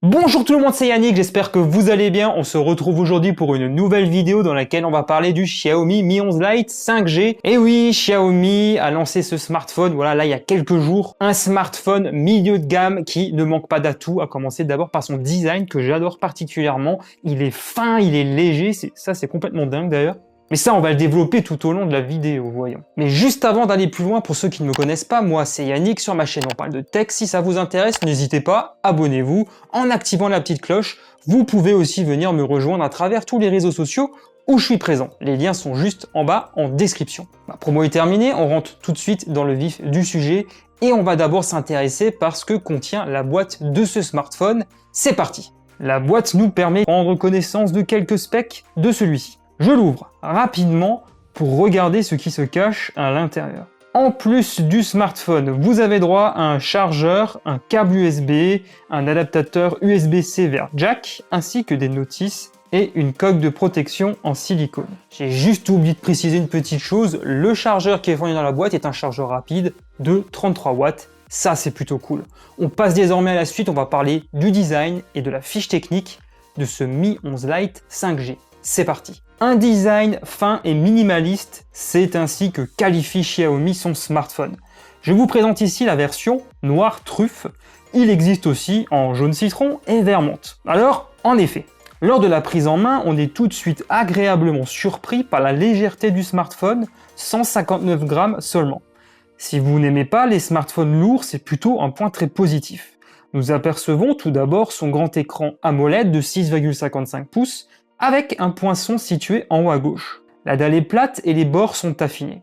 Bonjour tout le monde, c'est Yannick, j'espère que vous allez bien. On se retrouve aujourd'hui pour une nouvelle vidéo dans laquelle on va parler du Xiaomi Mi 11 Lite 5G. Et oui, Xiaomi a lancé ce smartphone, voilà, là il y a quelques jours. Un smartphone milieu de gamme qui ne manque pas d'atouts, à commencer d'abord par son design que j'adore particulièrement. Il est fin, il est léger, c'est complètement dingue d'ailleurs. Mais ça, on va le développer tout au long de la vidéo, voyons. Mais juste avant d'aller plus loin, pour ceux qui ne me connaissent pas, moi c'est Yannick, sur ma chaîne on parle de tech. Si ça vous intéresse, n'hésitez pas, abonnez-vous. En activant la petite cloche, vous pouvez aussi venir me rejoindre à travers tous les réseaux sociaux où je suis présent. Les liens sont juste en bas en description. Ma promo est terminée, on rentre tout de suite dans le vif du sujet. Et on va d'abord s'intéresser par ce que contient la boîte de ce smartphone. C'est parti. La boîte nous permet de prendre connaissance de quelques specs de celui-ci. Je l'ouvre rapidement pour regarder ce qui se cache à l'intérieur. En plus du smartphone, vous avez droit à un chargeur, un câble USB, un adaptateur USB-C vers jack, ainsi que des notices et une coque de protection en silicone. J'ai juste oublié de préciser une petite chose, le chargeur qui est fourni dans la boîte est un chargeur rapide de 33 watts. Ça, c'est plutôt cool. On passe désormais à la suite, on va parler du design et de la fiche technique de ce Mi 11 Lite 5G. C'est parti. Un design fin et minimaliste, c'est ainsi que qualifie Xiaomi son smartphone. Je vous présente ici la version noir truffe. Il existe aussi en jaune citron et vert menthe. Alors, en effet, lors de la prise en main, on est tout de suite agréablement surpris par la légèreté du smartphone, 159 grammes seulement. Si vous n'aimez pas les smartphones lourds, c'est plutôt un point très positif. Nous apercevons tout d'abord son grand écran AMOLED de 6,55 pouces, avec un poinçon situé en haut à gauche. La dalle est plate et les bords sont affinés.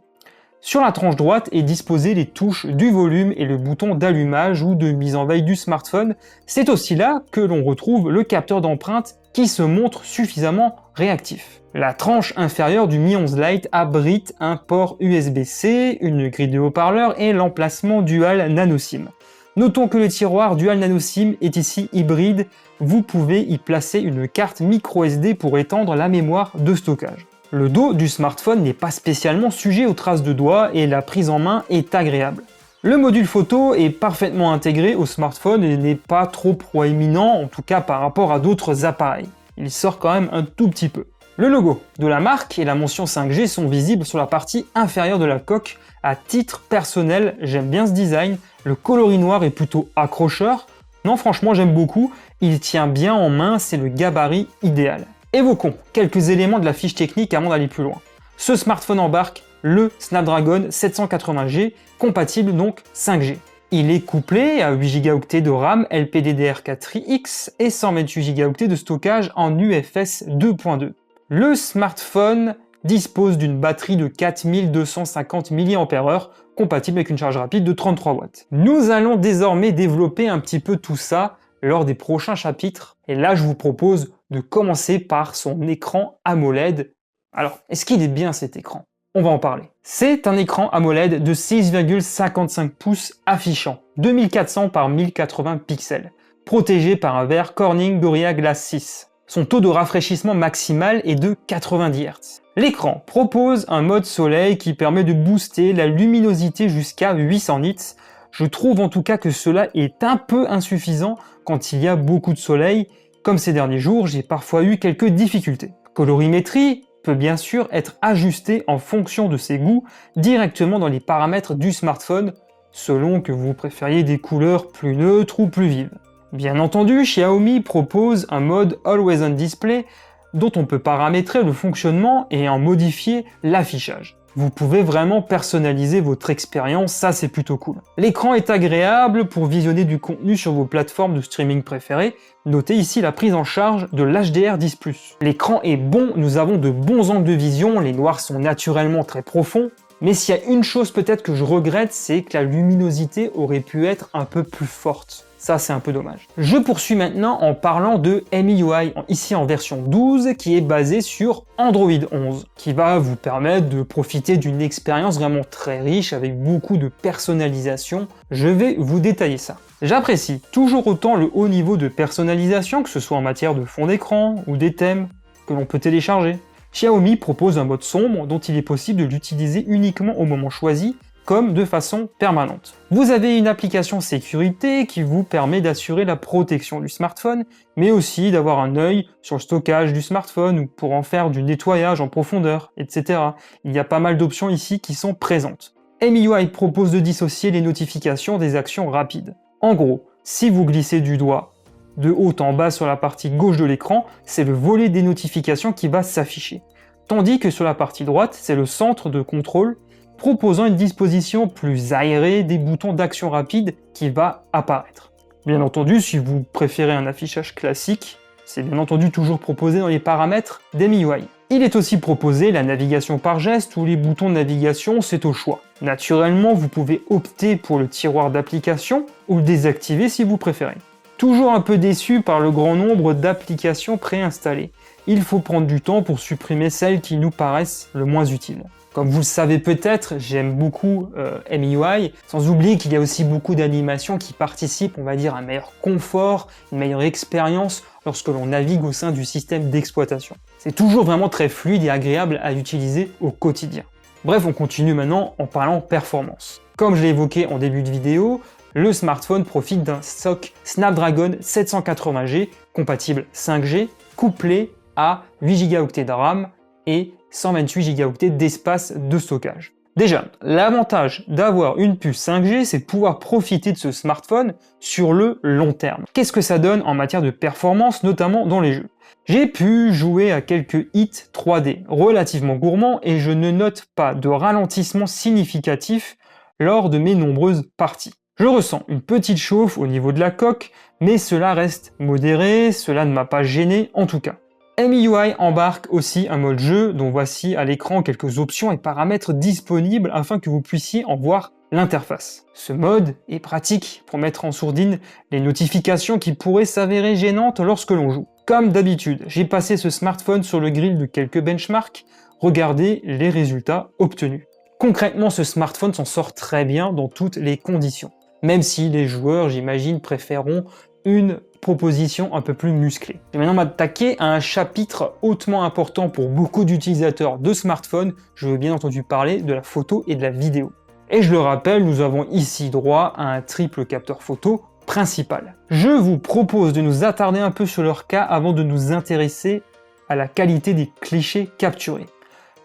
Sur la tranche droite est disposé les touches du volume et le bouton d'allumage ou de mise en veille du smartphone. C'est aussi là que l'on retrouve le capteur d'empreinte qui se montre suffisamment réactif. La tranche inférieure du Mi 11 Lite abrite un port USB-C, une grille de haut-parleurs et l'emplacement dual nano SIM. Notons que le tiroir Dual Nano SIM est ici hybride, vous pouvez y placer une carte micro SD pour étendre la mémoire de stockage. Le dos du smartphone n'est pas spécialement sujet aux traces de doigts et la prise en main est agréable. Le module photo est parfaitement intégré au smartphone et n'est pas trop proéminent, en tout cas par rapport à d'autres appareils. Il sort quand même un tout petit peu. Le logo de la marque et la mention 5G sont visibles sur la partie inférieure de la coque. À titre personnel, j'aime bien ce design. Le coloris noir est plutôt accrocheur. Non, franchement, j'aime beaucoup. Il tient bien en main, c'est le gabarit idéal. Évoquons quelques éléments de la fiche technique avant d'aller plus loin. Ce smartphone embarque le Snapdragon 780G, compatible donc 5G. Il est couplé à 8 Go de RAM LPDDR4X et 128 Go de stockage en UFS 2.2. Le smartphone dispose d'une batterie de 4250 mAh, compatible avec une charge rapide de 33 watts. Nous allons désormais développer un petit peu tout ça lors des prochains chapitres. Et là, je vous propose de commencer par son écran AMOLED. Alors, est-ce qu'il est bien cet écran? On va en parler. C'est un écran AMOLED de 6,55 pouces affichant 2400 par 1080 pixels, protégé par un verre Corning Gorilla Glass 6. Son taux de rafraîchissement maximal est de 90 Hz. L'écran propose un mode soleil qui permet de booster la luminosité jusqu'à 800 nits. Je trouve en tout cas que cela est un peu insuffisant quand il y a beaucoup de soleil. Comme ces derniers jours, j'ai parfois eu quelques difficultés. Colorimétrie peut bien sûr être ajustée en fonction de ses goûts directement dans les paramètres du smartphone, selon que vous préfériez des couleurs plus neutres ou plus vives. Bien entendu, Xiaomi propose un mode Always On Display dont on peut paramétrer le fonctionnement et en modifier l'affichage. Vous pouvez vraiment personnaliser votre expérience, ça c'est plutôt cool. L'écran est agréable pour visionner du contenu sur vos plateformes de streaming préférées. Notez ici la prise en charge de l'HDR10+. L'écran est bon, nous avons de bons angles de vision, les noirs sont naturellement très profonds. Mais s'il y a une chose peut-être que je regrette, c'est que la luminosité aurait pu être un peu plus forte. Ça, c'est un peu dommage. Je poursuis maintenant en parlant de MIUI, ici en version 12, qui est basée sur Android 11, qui va vous permettre de profiter d'une expérience vraiment très riche, avec beaucoup de personnalisation. Je vais vous détailler ça. J'apprécie toujours autant le haut niveau de personnalisation, que ce soit en matière de fond d'écran ou des thèmes que l'on peut télécharger. Xiaomi propose un mode sombre dont il est possible de l'utiliser uniquement au moment choisi, comme de façon permanente. Vous avez une application sécurité qui vous permet d'assurer la protection du smartphone, mais aussi d'avoir un œil sur le stockage du smartphone ou pour en faire du nettoyage en profondeur, etc. Il y a pas mal d'options ici qui sont présentes. MIUI propose de dissocier les notifications des actions rapides. En gros, si vous glissez du doigt de haut en bas sur la partie gauche de l'écran, c'est le volet des notifications qui va s'afficher. Tandis que sur la partie droite, c'est le centre de contrôle proposant une disposition plus aérée des boutons d'action rapide qui va apparaître. Bien entendu, si vous préférez un affichage classique, c'est bien entendu toujours proposé dans les paramètres d'MIUI. Il est aussi proposé la navigation par geste ou les boutons de navigation, c'est au choix. Naturellement, vous pouvez opter pour le tiroir d'application ou le désactiver si vous préférez. Toujours un peu déçu par le grand nombre d'applications préinstallées. Il faut prendre du temps pour supprimer celles qui nous paraissent le moins utiles. Comme vous le savez peut-être, j'aime beaucoup MIUI, sans oublier qu'il y a aussi beaucoup d'animations qui participent, on va dire, à un meilleur confort, une meilleure expérience lorsque l'on navigue au sein du système d'exploitation. C'est toujours vraiment très fluide et agréable à utiliser au quotidien. Bref, on continue maintenant en parlant performance. Comme je l'ai évoqué en début de vidéo, le smartphone profite d'un SoC Snapdragon 780G compatible 5G, couplé à 8 Go de RAM et 128 Go d'espace de stockage. Déjà, l'avantage d'avoir une puce 5G, c'est de pouvoir profiter de ce smartphone sur le long terme. Qu'est-ce que ça donne en matière de performance, notamment dans les jeux? J'ai pu jouer à quelques hits 3D relativement gourmands et je ne note pas de ralentissement significatif lors de mes nombreuses parties. Je ressens une petite chauffe au niveau de la coque, mais cela reste modéré, cela ne m'a pas gêné en tout cas. MIUI embarque aussi un mode jeu dont voici à l'écran quelques options et paramètres disponibles afin que vous puissiez en voir l'interface. Ce mode est pratique pour mettre en sourdine les notifications qui pourraient s'avérer gênantes lorsque l'on joue. Comme d'habitude, j'ai passé ce smartphone sur le grill de quelques benchmarks, regardez les résultats obtenus. Concrètement, ce smartphone s'en sort très bien dans toutes les conditions. Même si les joueurs, j'imagine, préféreront une proposition un peu plus musclée. Je vais maintenant m'attaquer à un chapitre hautement important pour beaucoup d'utilisateurs de smartphones. Je veux bien entendu parler de la photo et de la vidéo. Et je le rappelle, nous avons ici droit à un triple capteur photo principal. Je vous propose de nous attarder un peu sur leur cas avant de nous intéresser à la qualité des clichés capturés.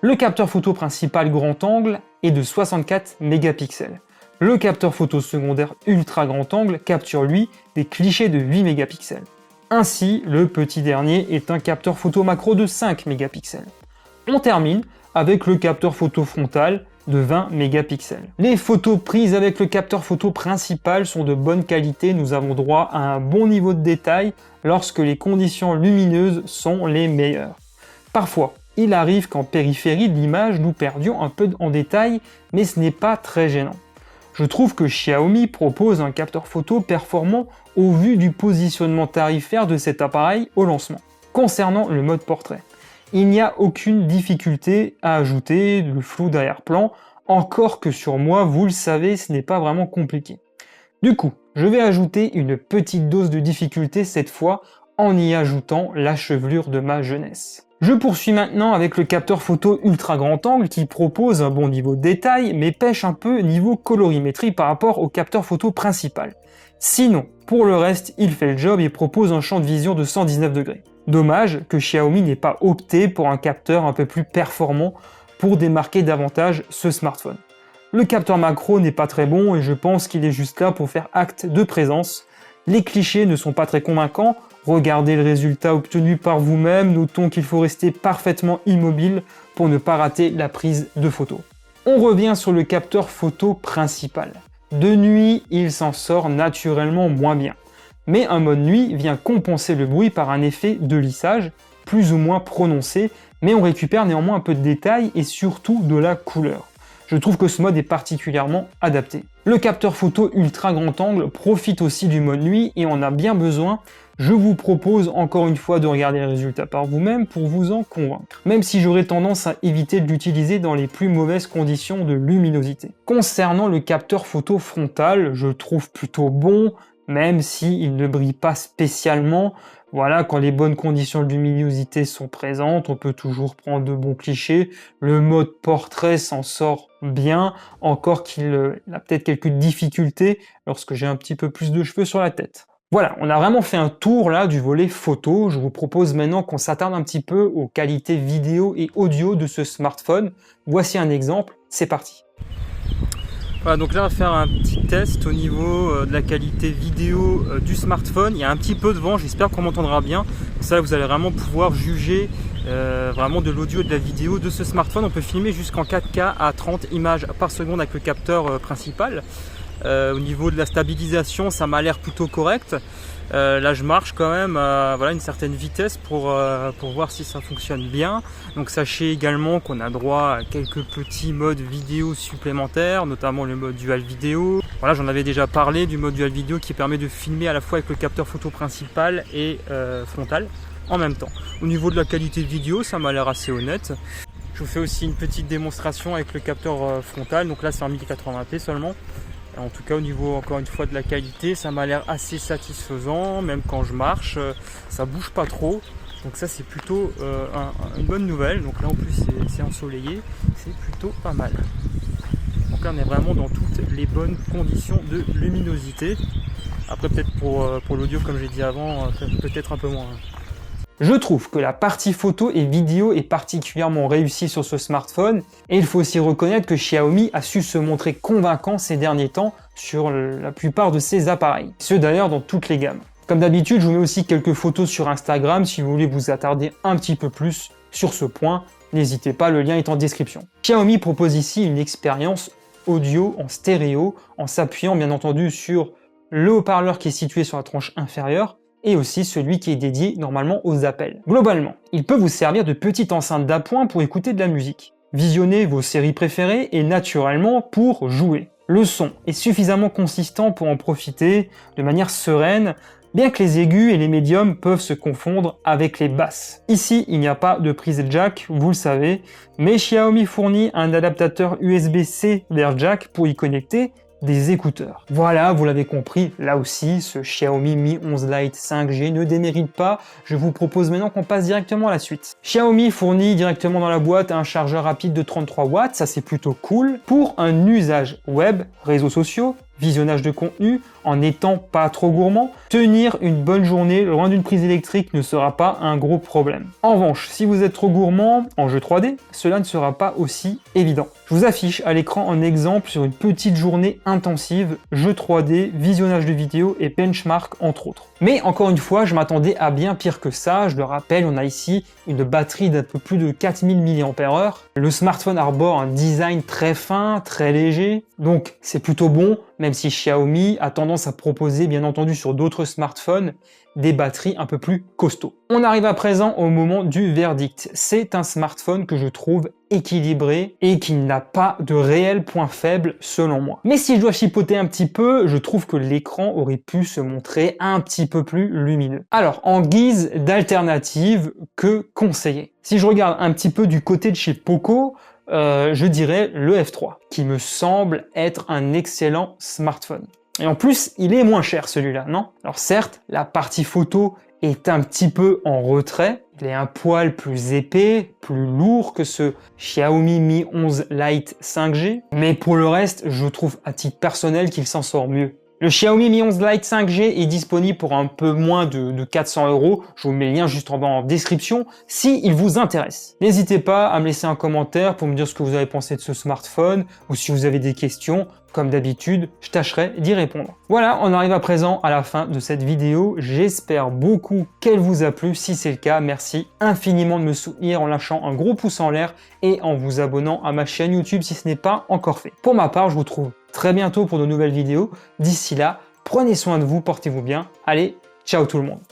Le capteur photo principal grand angle est de 64 mégapixels. Le capteur photo secondaire ultra grand angle capture lui des clichés de 8 mégapixels. Ainsi, le petit dernier est un capteur photo macro de 5 mégapixels. On termine avec le capteur photo frontal de 20 mégapixels. Les photos prises avec le capteur photo principal sont de bonne qualité, nous avons droit à un bon niveau de détail lorsque les conditions lumineuses sont les meilleures. Parfois, il arrive qu'en périphérie de l'image nous perdions un peu en détail, mais ce n'est pas très gênant. Je trouve que Xiaomi propose un capteur photo performant au vu du positionnement tarifaire de cet appareil au lancement. Concernant le mode portrait, il n'y a aucune difficulté à ajouter le flou d'arrière-plan, encore que sur moi, vous le savez, ce n'est pas vraiment compliqué. Du coup, je vais ajouter une petite dose de difficulté cette fois en y ajoutant la chevelure de ma jeunesse. Je poursuis maintenant avec le capteur photo ultra grand angle qui propose un bon niveau de détail mais pêche un peu niveau colorimétrie par rapport au capteur photo principal. Sinon, pour le reste, il fait le job et propose un champ de vision de 119 degrés. Dommage que Xiaomi n'ait pas opté pour un capteur un peu plus performant pour démarquer davantage ce smartphone. Le capteur macro n'est pas très bon et je pense qu'il est juste là pour faire acte de présence. Les clichés ne sont pas très convaincants. Regardez le résultat obtenu par vous-même, notons qu'il faut rester parfaitement immobile pour ne pas rater la prise de photo. On revient sur le capteur photo principal. De nuit, il s'en sort naturellement moins bien. Mais un mode nuit vient compenser le bruit par un effet de lissage, plus ou moins prononcé, mais on récupère néanmoins un peu de détails et surtout de la couleur. Je trouve que ce mode est particulièrement adapté. Le capteur photo ultra grand angle profite aussi du mode nuit et en a bien besoin. Je vous propose encore une fois de regarder les résultats par vous-même pour vous en convaincre, même si j'aurais tendance à éviter de l'utiliser dans les plus mauvaises conditions de luminosité. Concernant le capteur photo frontal, je le trouve plutôt bon, même s'il ne brille pas spécialement. Voilà, quand les bonnes conditions de luminosité sont présentes, on peut toujours prendre de bons clichés. Le mode portrait s'en sort bien, encore qu'il a peut-être quelques difficultés lorsque j'ai un petit peu plus de cheveux sur la tête. Voilà, on a vraiment fait un tour là du volet photo. Je vous propose maintenant qu'on s'attarde un petit peu aux qualités vidéo et audio de ce smartphone. Voici un exemple, c'est parti. Voilà, donc là on va faire un petit test au niveau de la qualité vidéo du smartphone. Il y a un petit peu de vent, j'espère qu'on m'entendra bien. Ça, vous allez vraiment pouvoir juger vraiment de l'audio et de la vidéo de ce smartphone. On peut filmer jusqu'en 4K à 30 images par seconde avec le capteur principal. Au niveau de la stabilisation, ça m'a l'air plutôt correct. Là je marche quand même à voilà, une certaine vitesse pour voir si ça fonctionne bien. Donc sachez également qu'on a droit à quelques petits modes vidéo supplémentaires, notamment le mode dual vidéo. Voilà, j'en avais déjà parlé du mode dual vidéo qui permet de filmer à la fois avec le capteur photo principal et frontal en même temps. Au niveau de la qualité vidéo, ça m'a l'air assez honnête. Je vous fais aussi une petite démonstration avec le capteur frontal, donc là c'est en 1080p seulement. En tout cas au niveau encore une fois de la qualité, ça m'a l'air assez satisfaisant, même quand je marche, ça bouge pas trop. Donc ça c'est plutôt une bonne nouvelle. Donc là en plus c'est ensoleillé, c'est plutôt pas mal. Donc là on est vraiment dans toutes les bonnes conditions de luminosité. Après peut-être pour l'audio comme j'ai dit avant, peut-être un peu moins. Je trouve que la partie photo et vidéo est particulièrement réussie sur ce smartphone et il faut aussi reconnaître que Xiaomi a su se montrer convaincant ces derniers temps sur la plupart de ses appareils, ce d'ailleurs dans toutes les gammes. Comme d'habitude, je vous mets aussi quelques photos sur Instagram si vous voulez vous attarder un petit peu plus sur ce point, n'hésitez pas, le lien est en description. Xiaomi propose ici une expérience audio en stéréo en s'appuyant bien entendu sur le haut-parleur qui est situé sur la tranche inférieure et aussi celui qui est dédié normalement aux appels. Globalement, il peut vous servir de petite enceinte d'appoint pour écouter de la musique, visionner vos séries préférées et naturellement pour jouer. Le son est suffisamment consistant pour en profiter de manière sereine, bien que les aigus et les médiums peuvent se confondre avec les basses. Ici, il n'y a pas de prise jack, vous le savez, mais Xiaomi fournit un adaptateur USB-C vers jack pour y connecter des écouteurs. Voilà, vous l'avez compris, là aussi, ce Xiaomi Mi 11 Lite 5G ne démérite pas. Je vous propose maintenant qu'on passe directement à la suite. Xiaomi fournit directement dans la boîte un chargeur rapide de 33 watts, ça c'est plutôt cool, pour un usage web, réseaux sociaux, visionnage de contenu, en n'étant pas trop gourmand, tenir une bonne journée loin d'une prise électrique ne sera pas un gros problème. En revanche, si vous êtes trop gourmand en jeu 3D, cela ne sera pas aussi évident. Je vous affiche à l'écran un exemple sur une petite journée intensive, jeu 3D, visionnage de vidéos et benchmark entre autres. Mais encore une fois, je m'attendais à bien pire que ça. Je le rappelle, on a ici une batterie d'un peu plus de 4000 mAh. Le smartphone arbore un design très fin, très léger, donc c'est plutôt bon, même si Xiaomi a tendance à proposer, bien entendu sur d'autres smartphones, des batteries un peu plus costauds. On arrive à présent au moment du verdict. C'est un smartphone que je trouve équilibré et qui n'a pas de réel point faible selon moi. Mais si je dois chipoter un petit peu, je trouve que l'écran aurait pu se montrer un petit peu plus lumineux. Alors, en guise d'alternative, que conseiller? Si je regarde un petit peu du côté de chez Poco, je dirais le F3, qui me semble être un excellent smartphone. Et en plus, il est moins cher celui-là, non? Alors certes, la partie photo est un petit peu en retrait, il est un poil plus épais, plus lourd que ce Xiaomi Mi 11 Lite 5G, mais pour le reste, je trouve à titre personnel qu'il s'en sort mieux. Le Xiaomi Mi 11 Lite 5G est disponible pour un peu moins de 400 €. Je vous mets le lien juste en bas en description si il vous intéresse. N'hésitez pas à me laisser un commentaire pour me dire ce que vous avez pensé de ce smartphone ou si vous avez des questions. Comme d'habitude, je tâcherai d'y répondre. Voilà, on arrive à présent à la fin de cette vidéo. J'espère beaucoup qu'elle vous a plu. Si c'est le cas, merci infiniment de me soutenir en lâchant un gros pouce en l'air et en vous abonnant à ma chaîne YouTube si ce n'est pas encore fait. Pour ma part, je vous retrouve très bientôt pour de nouvelles vidéos. D'ici là, prenez soin de vous, portez-vous bien. Allez, ciao tout le monde.